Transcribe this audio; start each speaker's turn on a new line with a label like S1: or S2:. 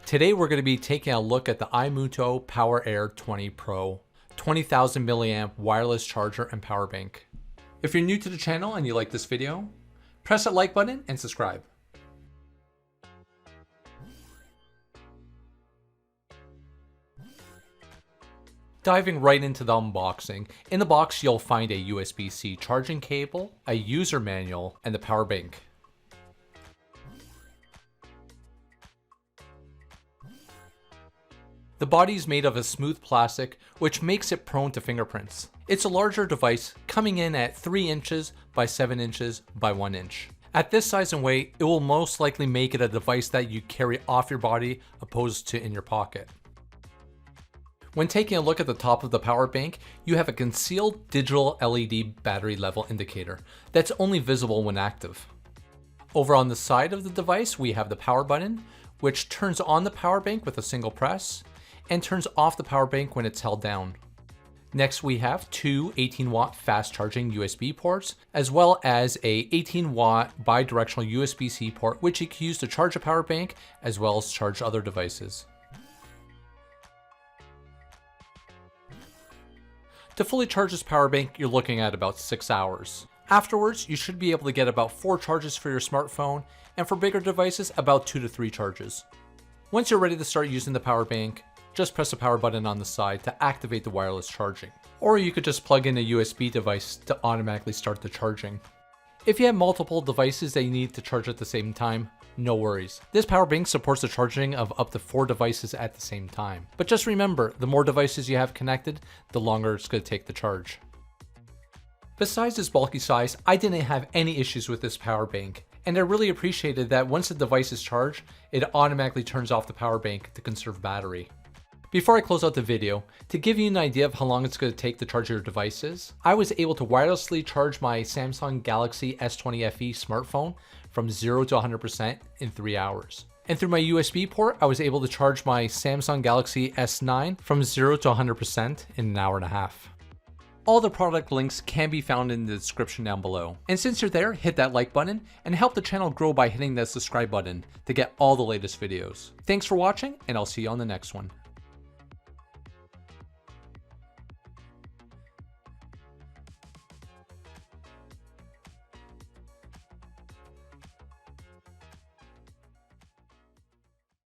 S1: Today we're going to be taking a look at the iMuto Power Air 20 Pro 20,000 milliamp wireless charger and power bank. If you're new to the channel and you like this video, press that like button and subscribe. Diving right into the unboxing, in the box you'll find a USB-C charging cable, a user manual, and the power bank. The body is made of a smooth plastic, which makes it prone to fingerprints. It's a larger device, coming in at 3 inches by 7 inches by 1 inch. At this size and weight, it will most likely make it a device that you carry off your body opposed to in your pocket. When taking a look at the top of the power bank, you have a concealed digital LED battery level indicator that's only visible when active. Over on the side of the device, we have the power button, which turns on the power bank with a single press, and turns off the power bank when it's held down. Next, we have two 18-watt fast charging USB ports, as well as a 18-watt bi-directional USB-C port, which you can use to charge a power bank, as well as charge other devices. To fully charge this power bank, you're looking at about 6 hours. Afterwards, you should be able to get about 4 charges for your smartphone, and for bigger devices, about 2 to 3 charges. Once you're ready to start using the power bank, just press the power button on the side to activate the wireless charging. Or you could just plug in a USB device to automatically start the charging. If you have multiple devices that you need to charge at the same time, no worries. This power bank supports the charging of up to 4 devices at the same time. But just remember, the more devices you have connected, the longer it's going to take to charge. Besides its bulky size, I didn't have any issues with this power bank. And I really appreciated that once the device is charged, it automatically turns off the power bank to conserve battery. Before I close out the video, to give you an idea of how long it's going to take to charge your devices, I was able to wirelessly charge my Samsung Galaxy S20 FE smartphone from 0 to 100% in 3 hours. And through my USB port, I was able to charge my Samsung Galaxy S9 from 0 to 100% in an hour and a half. All the product links can be found in the description down below. And since you're there, hit that like button and help the channel grow by hitting that subscribe button to get all the latest videos. Thanks for watching, and I'll see you on the next one.